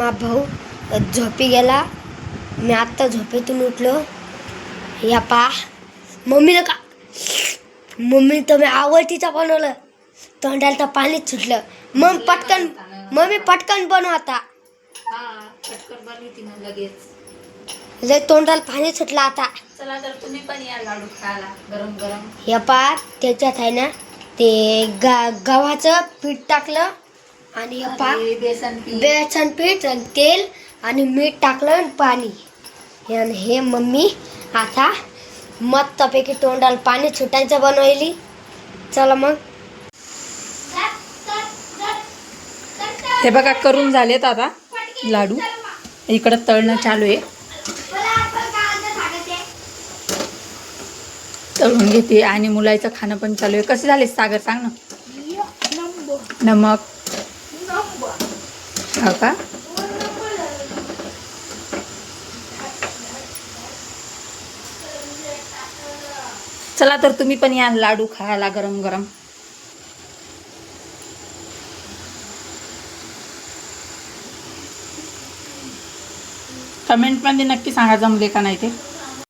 मा भाऊ झोपी गेला. मी आत्ता झोपेतून उठलो. या पा मम्मीनं का मम्मी तर मी आवडतीचं बनवलं. तोंडाला तर पाणीच सुटलं. मम्मी पटकन बनव आता. पटकन बनवती ना लगेच. लय तोंडाला पाणी सुटलं आता. चला तर तुम्ही पण या लाडू खायला गरम गरम. या पा त्याच्यात आहे ना ते गव्हाचं पीठ टाकलं आणि या पा बेसन पीठ आणि तेल आणि मीठ टाकलं आणि पाणी आणि हे मम्मी आता मस्तपैकी तोंडाला पाणी सुटायचं बनवली. चला मग. हे बघा करून झालेत आता लाडू. इकडं तळणं चालू आहे. तळून घेते आणि मुलाचं खाणं पण चालू आहे. कसे झाले सागर सांग ना. नमक हो का. चला तर तुम्ही पण या लाडू खायला गरम गरम. कमेंटमध्ये नक्की सांगा जमले का नाही ते.